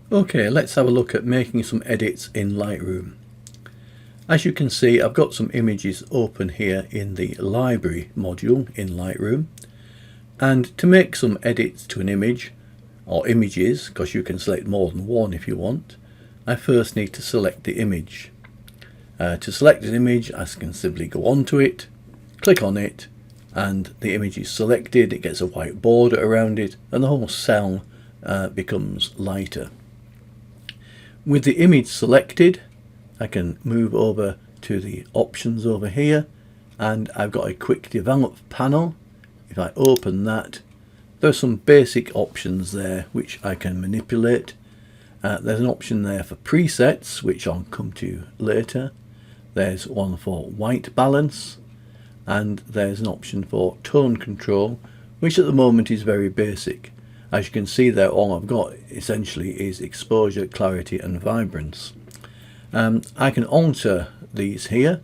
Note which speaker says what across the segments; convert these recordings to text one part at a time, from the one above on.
Speaker 1: Okay, let's have a look at making some edits in Lightroom. As you can see, I've got some images open here in the library module in Lightroom. And to make some edits to an image, or images, because you can select more than one if you want, I first need to select the image. To select an image, I can simply go onto it, click on it, and the image is selected. It gets a white border around it, and the whole cell becomes lighter. With the image selected, I can move over to the options over here, and I've got a quick develop panel. If I open that, there's some basic options there which I can manipulate. There's an option there for presets, which I'll come to later. There's one for white balance, and there's an option for tone control, which at the moment is very basic. As you can see there, all I've got essentially is exposure, clarity and vibrance. I can alter these here.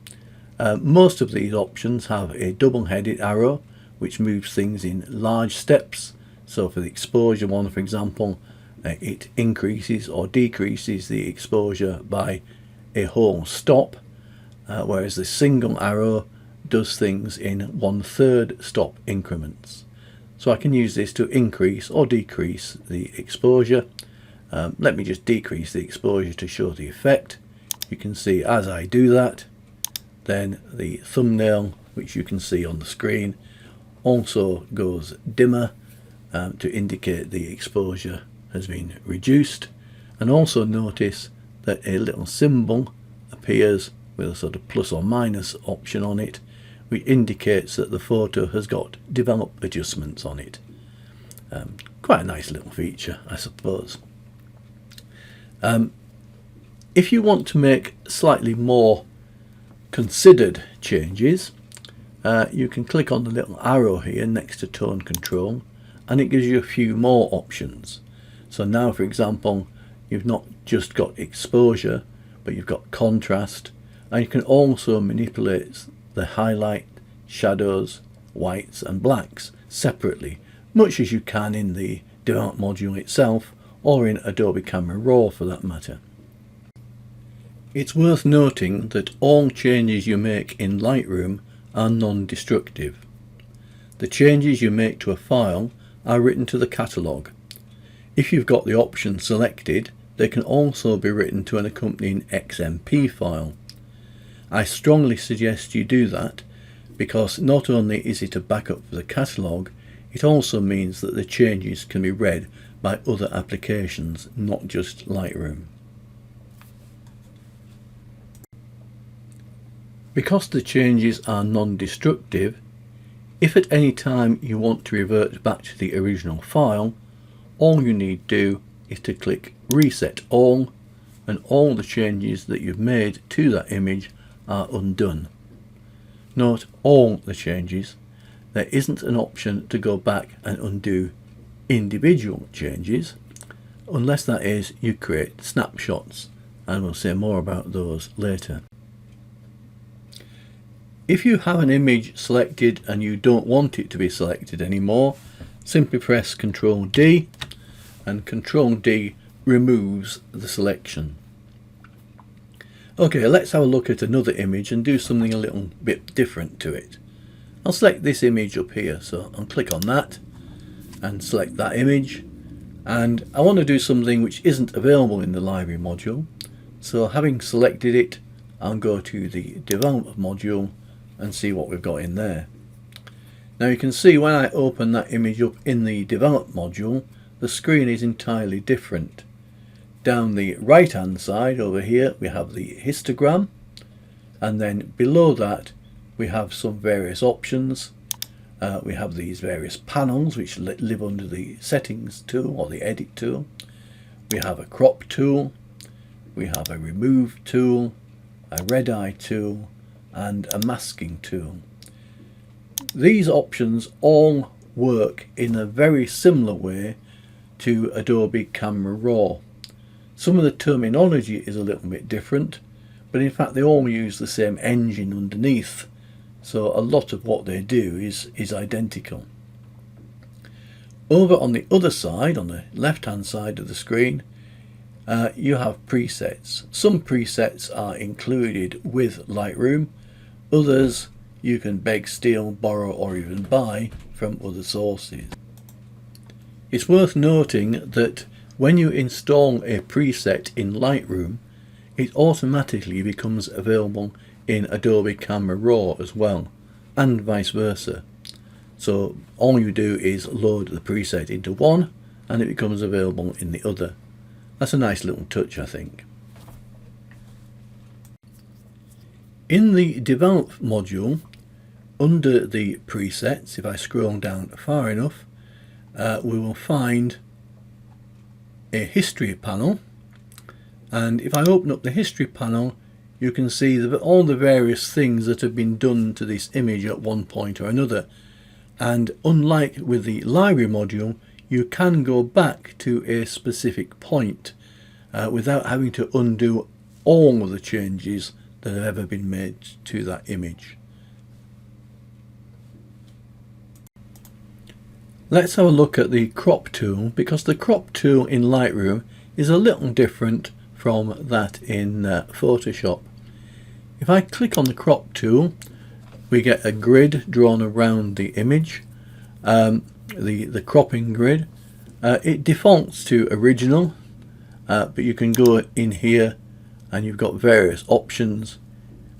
Speaker 1: Most of these options have a double-headed arrow which moves things in large steps. So for the exposure one, for example, it increases or decreases the exposure by a whole stop, whereas the single arrow does things in 1/3 stop increments. So I can use this to increase or decrease the exposure. Let me just decrease the exposure to show the effect. You can see as I do that, then the thumbnail, which you can see on the screen, also goes dimmer to indicate the exposure has been reduced. And also notice that a little symbol appears with a sort of plus or minus option on it, which indicates that the photo has got develop adjustments on it. Quite a nice little feature, I suppose. If you want to make slightly more considered changes, you can click on the little arrow here next to tone control, and it gives you a few more options. So now, for example, you've not just got exposure, but you've got contrast, and you can also manipulate the highlight, shadows, whites and blacks separately, much as you can in the develop module itself, or in Adobe Camera Raw for that matter. It's worth noting that all changes you make in Lightroom are non-destructive. The changes you make to a file are written to the catalogue. If you've got the option selected, they can also be written to an accompanying XMP file. I strongly suggest you do that, because not only is it a backup for the catalogue, it also means that the changes can be read by other applications, not just Lightroom. Because the changes are non-destructive, if at any time you want to revert back to the original file, all you need do is to click Reset All, and all the changes that you've made to that image are undone. Note all the changes. There isn't an option to go back and undo individual changes, unless that is you create snapshots, and we'll say more about those later. If you have an image selected and you don't want it to be selected anymore, simply press Ctrl D, and Ctrl D removes the selection. Okay, let's have a look at another image and do something a little bit different to it. I'll select this image up here, so I'll click on that and select that image, and I want to do something which isn't available in the library module. So having selected it, I'll go to the develop module and see what we've got in there. Now you can see when I open that image up in the develop module, the screen is entirely different. Down the right hand side over here we have the histogram, and then below that we have some various options. We have these various panels which live under the settings tool or the edit tool. We have a crop tool, we have a remove tool, a red eye tool and a masking tool. These options all work in a very similar way to Adobe Camera Raw. Some of the terminology is a little bit different, but in fact they all use the same engine underneath, so a lot of what they do is identical. Over on the other side, on the left hand side of the screen, you have presets. Some presets are included with Lightroom, others you can beg, steal, borrow or even buy from other sources. It's worth noting that when you install a preset in Lightroom, it automatically becomes available in Adobe Camera Raw as well, and vice versa. So all you do is load the preset into one and it becomes available in the other. That's a nice little touch, I think. In the Develop module, under the presets, if I scroll down far enough, we will find a history panel, and if I open up the history panel, you can see all the various things that have been done to this image at one point or another. And unlike with the library module, you can go back to a specific point without having to undo all of the changes that have ever been made to that image. Let's have a look at the crop tool, because the crop tool in Lightroom is a little different from that in Photoshop. If I click on the crop tool, we get a grid drawn around the image, the cropping grid. It defaults to original, but you can go in here and you've got various options,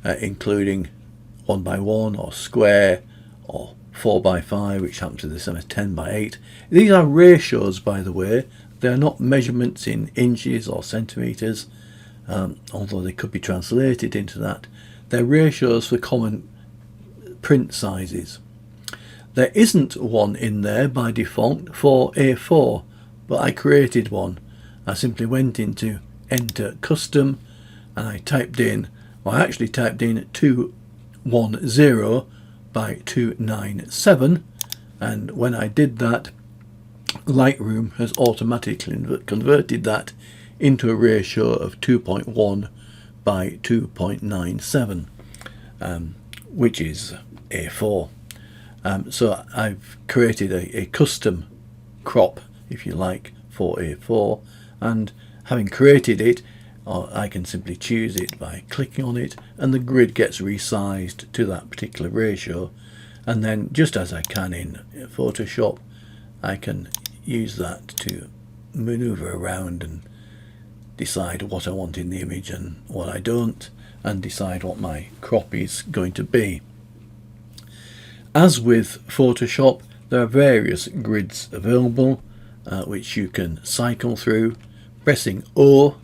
Speaker 1: including 1:1 or square or 4:5, which happens to this one is 10:8. These are ratios, by the way. They're not measurements in inches or centimeters, although they could be translated into that. They're ratios for common print sizes. There isn't one in there by default for A4, but I created one. I simply went into enter custom and I typed in, well, I actually typed in 210 by 297, and when I did that, Lightroom has automatically converted that into a ratio of 2.1 by 2.97, which is A4. So I've created a custom crop, if you like, for A4, and having created it, I can simply choose it by clicking on it, and the grid gets resized to that particular ratio. And then, just as I can in Photoshop, I can use that to maneuver around and decide what I want in the image and what I don't, and decide what my crop is going to be. As with Photoshop, there are various grids available which you can cycle through. Pressing O,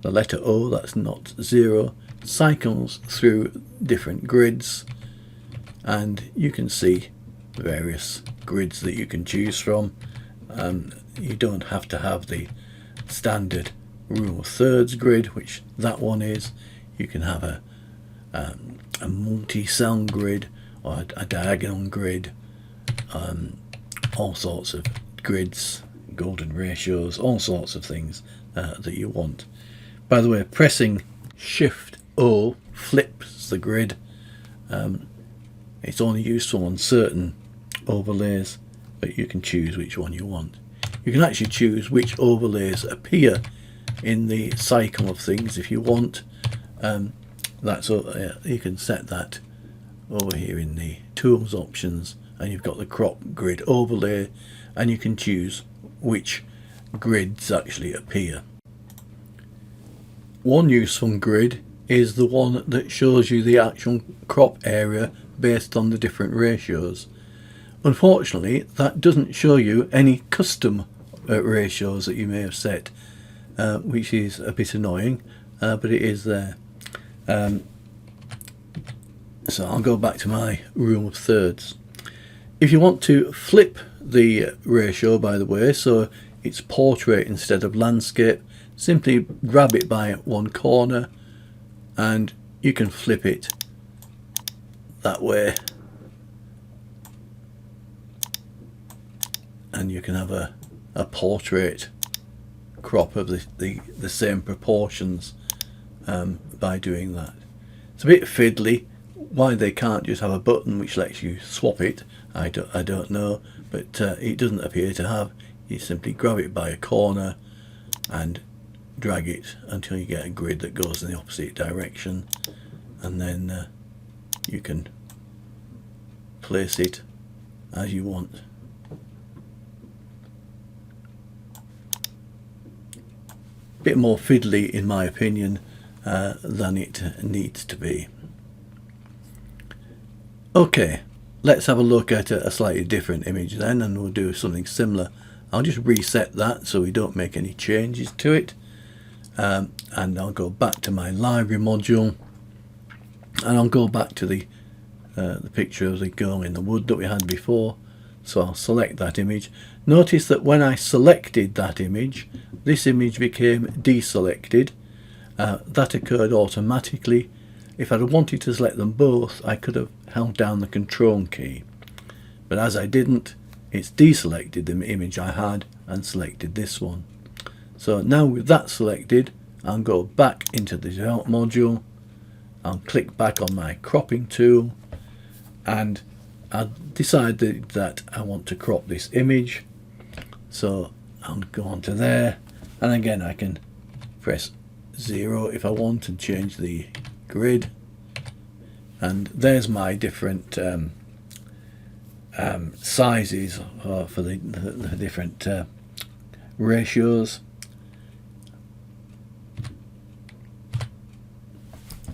Speaker 1: the letter O, that's not 0, cycles through different grids, and you can see various grids that you can choose from. You don't have to have the standard rule of thirds grid, which that one is. You can have a multi-cell grid or a diagonal grid, all sorts of grids, golden ratios, all sorts of things that you want. By the way, pressing Shift O flips the grid. It's only useful on certain overlays, but you can choose which one you want. You can actually choose which overlays appear in the cycle of things if you want. You can set that over here in the tools options, and you've got the crop grid overlay, and you can choose which grids actually appear. One useful grid is the one that shows you the actual crop area based on the different ratios. Unfortunately, that doesn't show you any custom ratios that you may have set, which is a bit annoying, but it is there. So I'll go back to my rule of thirds. If you want to flip the ratio, by the way, so it's portrait instead of landscape, simply grab it by one corner and you can flip it that way, and you can have a portrait crop of the same proportions by doing that. It's a bit fiddly. Why they can't just have a button which lets you swap it, I don't know, but it doesn't appear to have. You simply grab it by a corner and drag it until you get a grid that goes in the opposite direction, and then you can place it as you want. Bit more fiddly in my opinion than it needs to be. Okay, let's have a look at a slightly different image then, and we'll do something similar. I'll just reset that so we don't make any changes to it, and I'll go back to my library module, and I'll go back to the picture of the girl in the wood that we had before. So I'll select that image. Notice that when I selected that image, this image became deselected. That occurred automatically. If I'd wanted to select them both, I could have held down the Control key, but as I didn't, it's deselected the image I had and selected this one. So now with that selected, I'll go back into the Develop module, I'll click back on my cropping tool, and I'll decide that I want to crop this image. So I'll go on to there, and again I can press 0 if I want and change the grid, and there's my different sizes for the different ratios.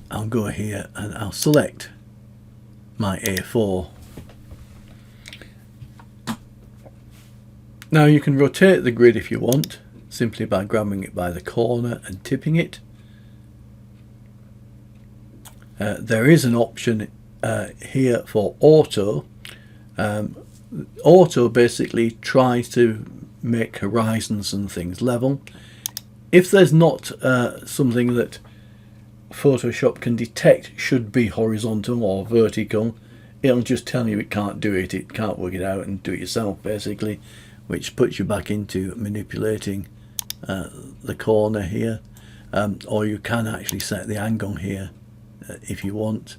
Speaker 1: I'll go here and I'll select my A4. Now you can rotate the grid if you want, simply by grabbing it by the corner and tipping it. There is an option here for auto. Auto basically tries to make horizons and things level. If there's not something that Photoshop can detect should be horizontal or vertical, it'll just tell you it can't do it. It can't work it out and do it yourself basically, which puts you back into manipulating the corner here. Or you can actually set the angle here if you want.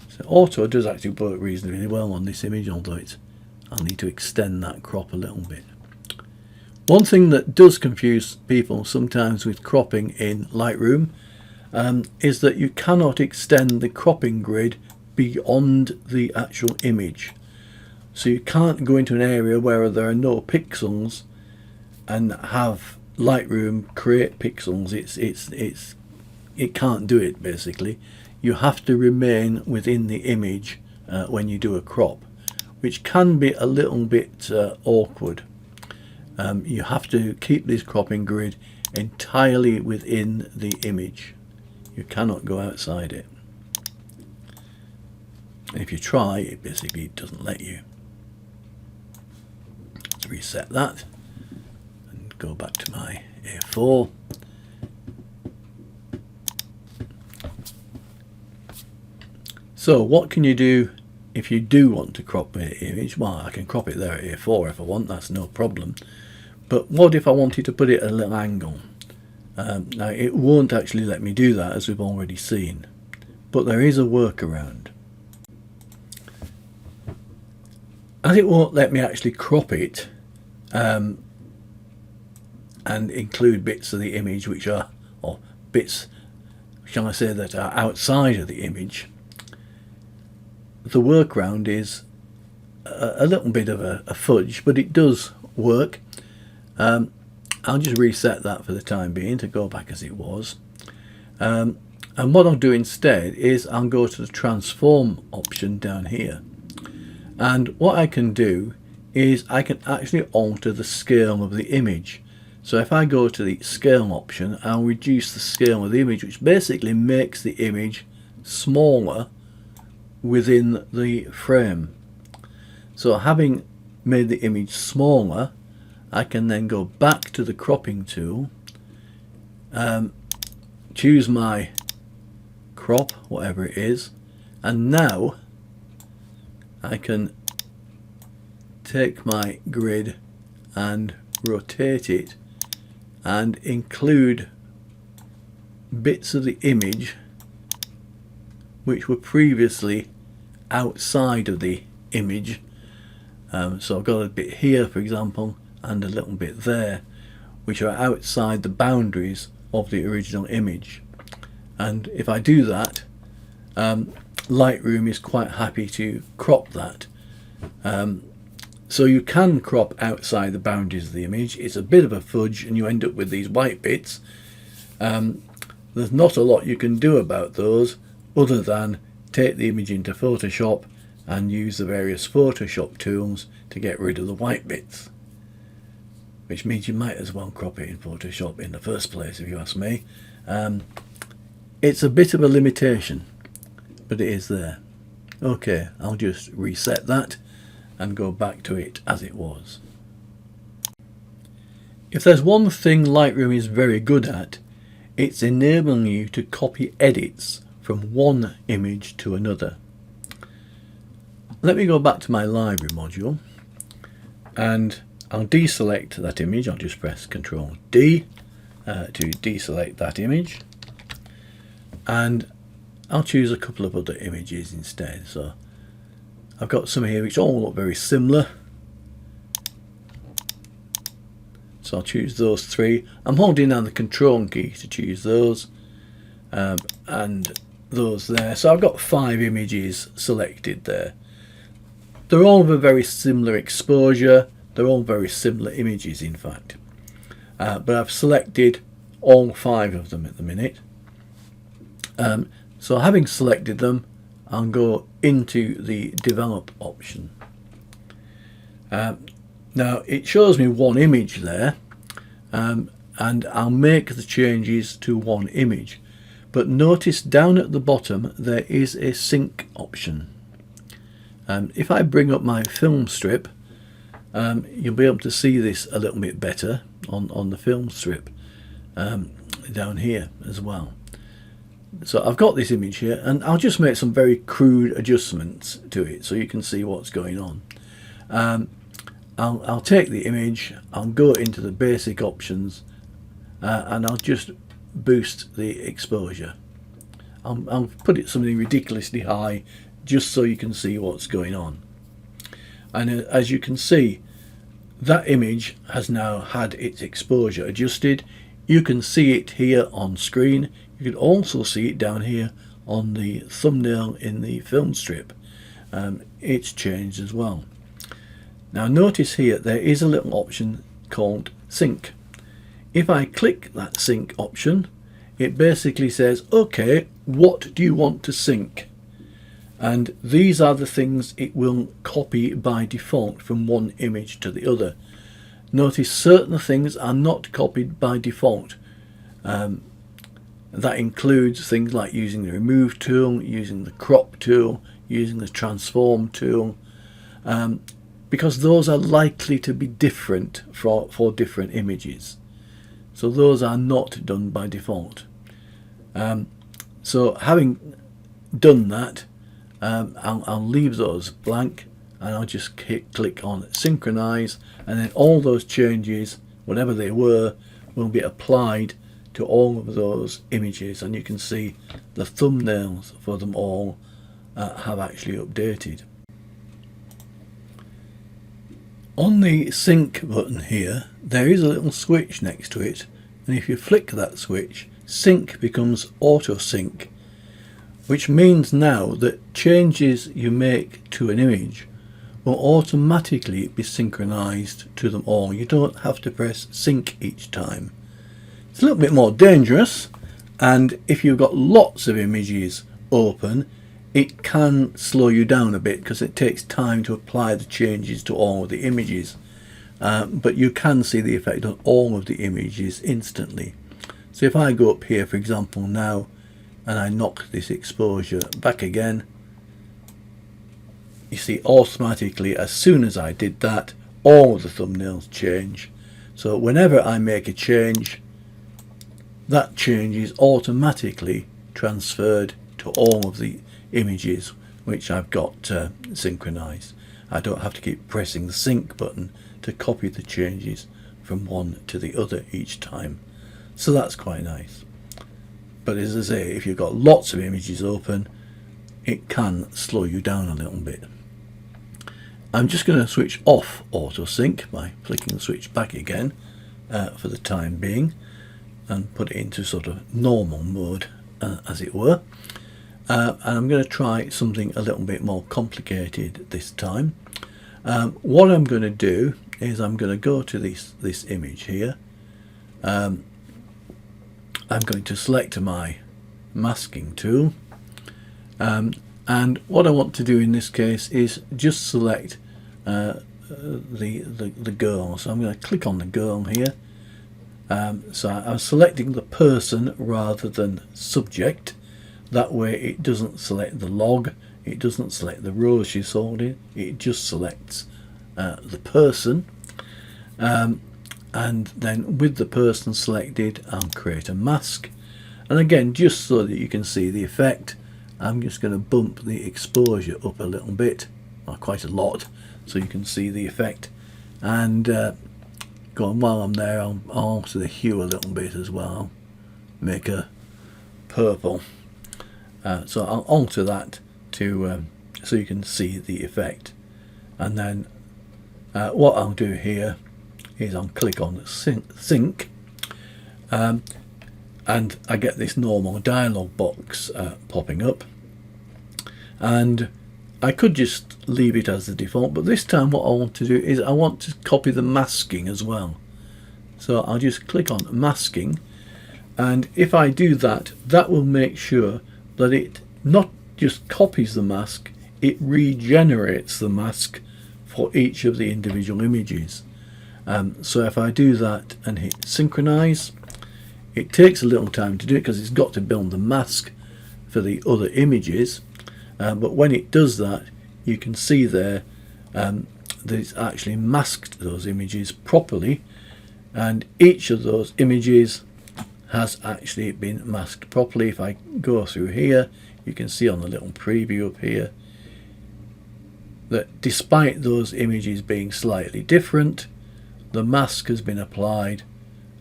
Speaker 1: So auto does actually work reasonably well on this image, although I'll need to extend that crop a little bit. One thing that does confuse people sometimes with cropping in Lightroom is that you cannot extend the cropping grid beyond the actual image. So you can't go into an area where there are no pixels and have Lightroom create pixels. It can't do it basically. You have to remain within the image when you do a crop, which can be a little bit awkward. You have to keep this cropping grid entirely within the image. You cannot go outside it. And if you try, it basically doesn't let you. Let's reset that and go back to my A4. So what can you do if you do want to crop an image? Well, I can crop it there at A4 if I want, that's no problem. But what if I wanted to put it at a little angle? Now it won't actually let me do that, as we've already seen, but there is a workaround. As it won't let me actually crop it and include bits of the image which are, or bits, shall I say, that are outside of the image, the workaround is a little bit of a fudge, but it does work. I'll just reset that for the time being to go back as it was. And what I'll do instead is I'll go to the transform option down here. And what I can do is I can actually alter the scale of the image. So if I go to the scale option, I'll reduce the scale of the image, which basically makes the image smaller within the frame. So having made the image smaller, I can then go back to the cropping tool, choose my crop, whatever it is, and now I can take my grid and rotate it and include bits of the image which were previously outside of the image. So I've got a bit here, for example, and a little bit there, which are outside the boundaries of the original image. And if I do that, Lightroom is quite happy to crop that. So you can crop outside the boundaries of the image. It's a bit of a fudge and you end up with these white bits. There's not a lot you can do about those other than take the image into Photoshop and use the various Photoshop tools to get rid of the white bits, which means you might as well crop it in Photoshop in the first place, if you ask me. It's a bit of a limitation, but it is there. Okay, I'll just reset that and go back to it as it was. If there's one thing Lightroom is very good at, it's enabling you to copy edits from one image to another. Let me go back to my library module and I'll deselect that image. I'll just press Ctrl D to deselect that image, and I'll choose a couple of other images instead. So I've got some here which all look very similar, so I'll choose those three. I'm holding down the Control key to choose those, and those there. So I've got 5 images selected there. They're all of a very similar exposure. They're all very similar images, in fact. But I've selected all 5 of them at the minute. So having selected them, I'll go into the develop option. Now it shows me one image there, and I'll make the changes to one image. But notice down at the bottom there is a sync option. If I bring up my film strip, you'll be able to see this a little bit better on the film strip down here as well. So I've got this image here, and I'll just make some very crude adjustments to it so you can see what's going on. I'll take the image, I'll go into the basic options, and I'll just boost the exposure. I'll put it something ridiculously high just so you can see what's going on. And as you can see, that image has now had its exposure adjusted. You can see it here on screen. You can also see it down here on the thumbnail in the film strip. It's changed as well. Now notice here there is a little option called sync. If I click that sync option, it basically says, okay, what do you want to sync? And these are the things it will copy by default from one image to the other. Notice certain things are not copied by default. That includes things like using the remove tool, using the crop tool, using the transform tool, because those are likely to be different for different images. So those are not done by default. So having done that, I'll leave those blank, and I'll just click on synchronize, and then all those changes, whatever they were, will be applied to all of those images, and you can see the thumbnails for them all have actually updated. On the sync button here, there is a little switch next to it, and if you flick that switch, sync becomes auto sync, which means now that changes you make to an image will automatically be synchronized to them all. You don't have to press sync each time. It's a little bit more dangerous, and if you've got lots of images open, it can slow you down a bit because it takes time to apply the changes to all of the images. But you can see the effect on all of the images instantly. So if I go up here, for example, now, and I knock this exposure back again, you see automatically as soon as I did that, all of the thumbnails change. So whenever I make a change, that change is automatically transferred to all of the images which I've got synchronized. I don't have to keep pressing the sync button to copy the changes from one to the other each time. So that's quite nice. But as I say, if you've got lots of images open, it can slow you down a little bit. I'm just going to switch off auto sync by flicking the switch back again, for the time being and put it into sort of normal mode, as it were. And I'm going to try something a little bit more complicated this time. What I'm going to do is I'm going to go to this image here. I'm going to select my masking tool, and what I want to do in this case is just select the girl. So I'm going to click on the girl here. So I'm selecting the person rather than subject. That way it doesn't select the log, it doesn't select the row she's holding, it just selects the person. And then with the person selected, I'll create a mask. And again, just so that you can see the effect, I'm just going to bump the exposure up a little bit, or quite a lot, so you can see the effect. And while I'm there, I'll alter the hue a little bit as well, make a purple. So I'll alter that to so you can see the effect. And then what I'll do here is I'll click on sync, and I get this normal dialog box popping up, and I could just leave it as the default, but this time what I want to do is I want to copy the masking as well. So I'll just click on masking, and if I do that, that will make sure that it not just copies the mask, it regenerates the mask for each of the individual images. So if I do that and hit synchronize, it takes a little time to do it because it's got to build the mask for the other images, but when it does that, you can see there that it's actually masked those images properly, and each of those images has actually been masked properly. If I go through here, you can see on the little preview up here that despite those images being slightly different, the mask has been applied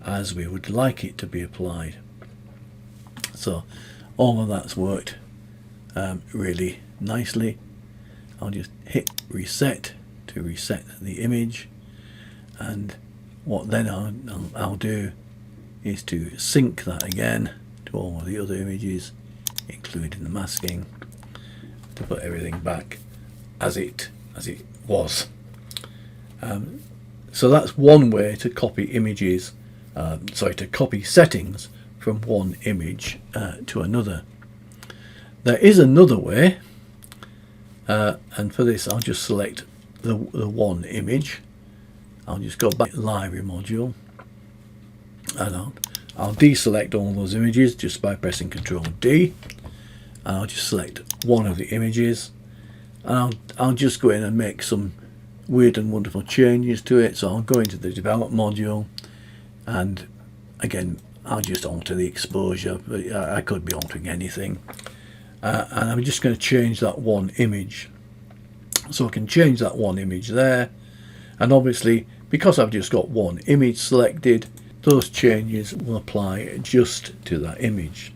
Speaker 1: as we would like it to be applied. So all of that's worked really nicely. I'll just hit reset to reset the image, and what then I'll do is to sync that again to all of the other images, including the masking, to put everything back as it was. So that's one way to copy images, to copy settings from one image to another. There is another way, and for this I'll just select the one image. I'll just go back to the library module, and I'll deselect all those images just by pressing Ctrl D, and I'll just select one of the images, and I'll just go in and make some weird and wonderful changes to it. So I'll go into the develop module, and again I'll just alter the exposure, but I could be altering anything, and I'm just going to change that one image. So I can change that one image there, and obviously because I've just got one image selected, those changes will apply just to that image.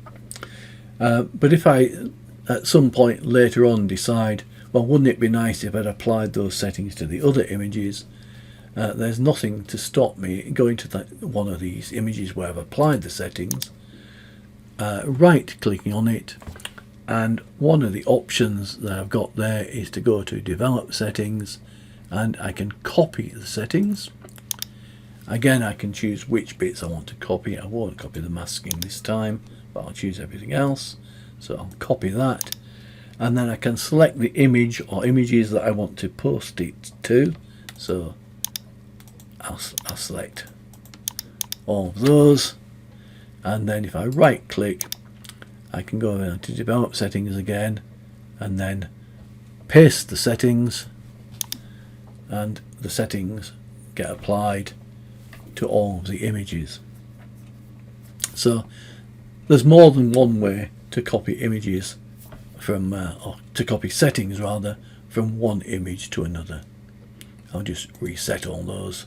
Speaker 1: But if I at some point later on decide, well, wouldn't it be nice if I'd applied those settings to the other images, there's nothing to stop me going to one of these images where I've applied the settings, right clicking on it, and one of the options that I've got there is to go to develop settings, and I can copy the settings. Again, I can choose which bits I want to copy. I won't copy the masking this time, but I'll choose everything else. So I'll copy that, and then I can select the image or images that I want to post it to. So I'll select all of those, and then if I right click, I can go over to develop settings again, and then paste the settings, and the settings get applied to all of the images. So there's more than one way to copy images from, or to copy settings rather, from one image to another. I'll just reset all those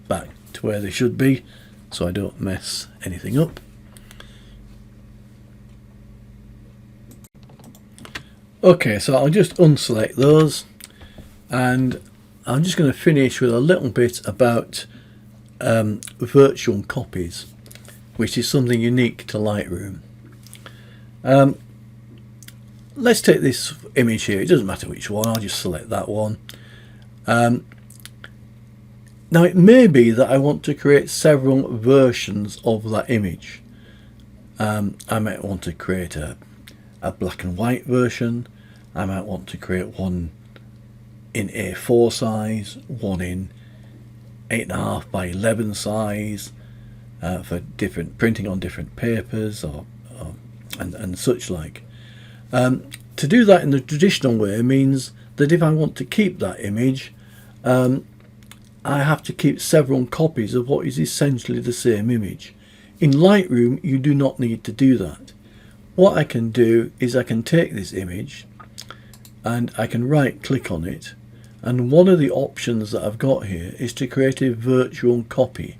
Speaker 1: back to where they should be so I don't mess anything up. Okay, so I'll just unselect those, and I'm just going to finish with a little bit about virtual copies, which is something unique to Lightroom. Let's take this image here. It doesn't matter which one, I'll just select that one. Now it may be that I want to create several versions of that image. I might want to create a black and white version. I might want to create one in A4 size, one in 8.5 by 11 size, for different printing on different papers and such like. To do that in the traditional way means that if I want to keep that image, I have to keep several copies of what is essentially the same image. In Lightroom, you do not need to do that. What I can do is I can take this image and I can right click on it, and one of the options that I've got here is to create a virtual copy.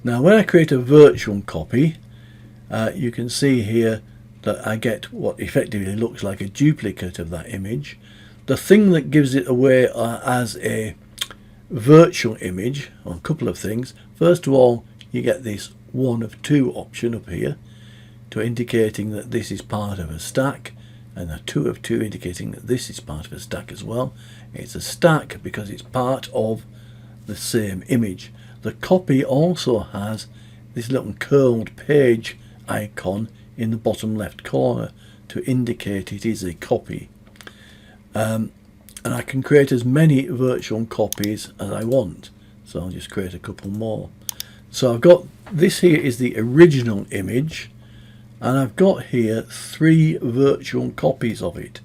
Speaker 1: Now when I create a virtual copy, you can see here that I get what effectively looks like a duplicate of that image. The thing that gives it away as a virtual image, or a couple of things. First of all, you get this 1 of 2 option up here to indicating that this is part of a stack, and a 2 of 2 indicating that this is part of a stack as well. It's a stack because it's part of the same image. The copy also has this little curled page icon in the bottom left corner to indicate it is a copy. And I can create as many virtual copies as I want, so I'll just create a couple more. So I've got this here is the original image, and I've got here 3 virtual copies of it.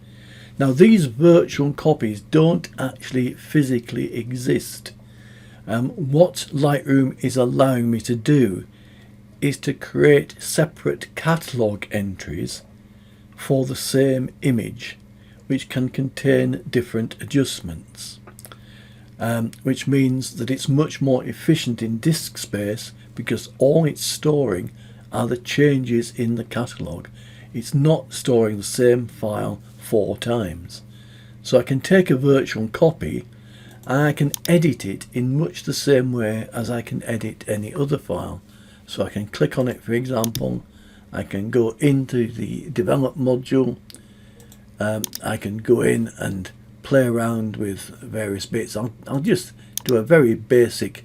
Speaker 1: Now these virtual copies don't actually physically exist. What Lightroom is allowing me to do is to create separate catalogue entries for the same image, which can contain different adjustments, which means that it's much more efficient in disk space because all it's storing are the changes in the catalogue. It's not storing the same file 4 times. So I can take a virtual copy and I can edit it in much the same way as I can edit any other file. So I can click on it, for example, I can go into the develop module, I can go in and play around with various bits. I'll just do a very basic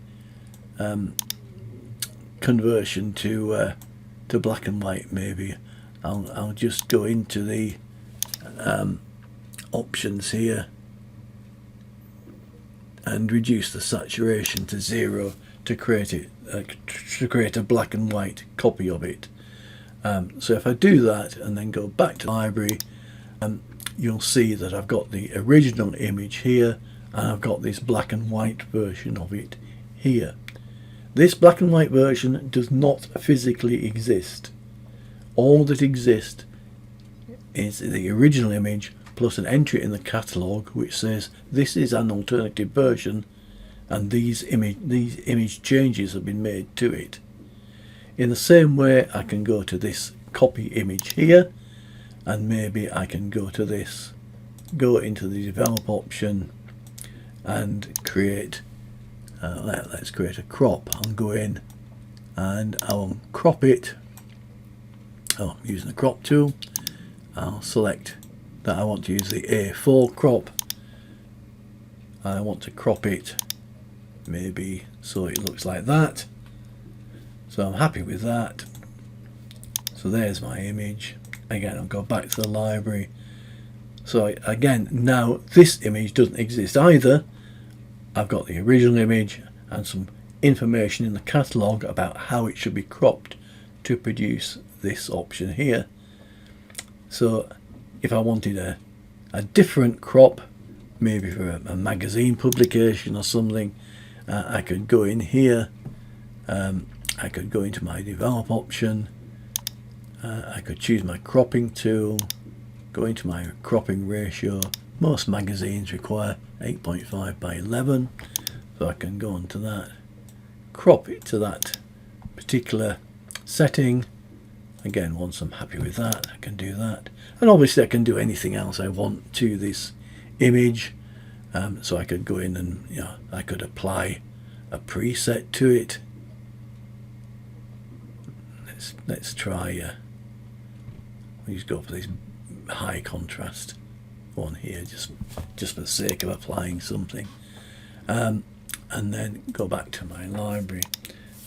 Speaker 1: conversion to black and white. Maybe I'll just go into the options here and reduce the saturation to 0 to create it to create a black and white copy of it. So if I do that and then go back to library, you'll see that I've got the original image here and I've got this black and white version of it here. This black and white version does not physically exist. All that exists is the original image plus an entry in the catalogue which says this is an alternative version and these image changes have been made to it. In the same way, I can go to this copy image here, and maybe I can go to this, go into the develop option and create let's create a crop. I'll go in and I'll crop it. I'm using the crop tool. I'll select that I want to use the A4 crop. I want to crop it maybe so it looks like that. So I'm happy with that. So there's my image. Again, I'll go back to the library. So again, now this image doesn't exist either. I've got the original image and some information in the catalogue about how it should be cropped to produce this option here. So if I wanted a different crop, maybe for a magazine publication or something, I could go in here, I could go into my develop option, I could choose my cropping tool, go into my cropping ratio. Most magazines require 8.5 by 11, so I can go onto that, crop it to that particular setting. Again, once I'm happy with that, I can do that, and obviously I can do anything else I want to this image. So I could go in and I could apply a preset to it. Let's try we'll just go for this high contrast one here, just for the sake of applying something, and then go back to my library,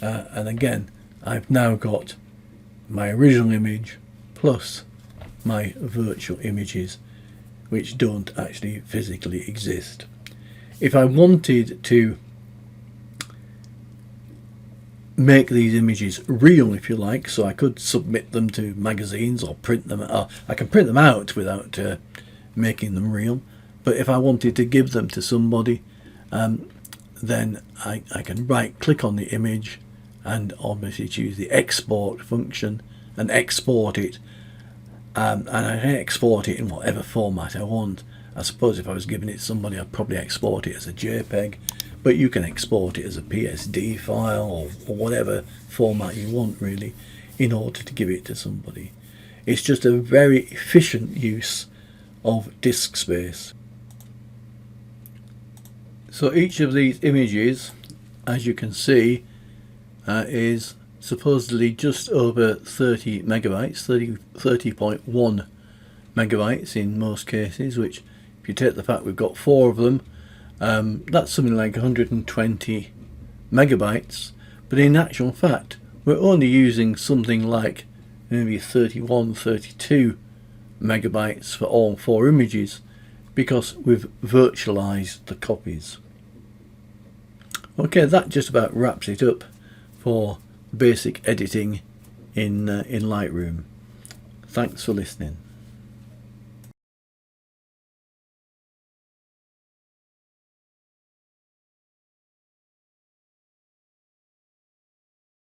Speaker 1: and again I've now got my original image plus my virtual images, which don't actually physically exist. If I wanted to make these images real, if you like, so I could submit them to magazines or print them, or I can print them out without making them real, but if I wanted to give them to somebody, then I can right click on the image and obviously choose the export function and export it, and I can export it in whatever format I want. I suppose if I was giving it to somebody, I'd probably export it as a JPEG, but you can export it as a PSD file or whatever format you want, really, in order to give it to somebody. It's just a very efficient use of disk space. So each of these images, as you can see, is supposedly just over 30 megabytes, 30.1 megabytes in most cases, which, if you take the fact we've got 4 of them, that's something like 120 megabytes, but in actual fact we're only using something like maybe 31, 32 megabytes for all 4 images, because we've virtualized the copies. Okay, that just about wraps it up for basic editing in Lightroom. Thanks for listening.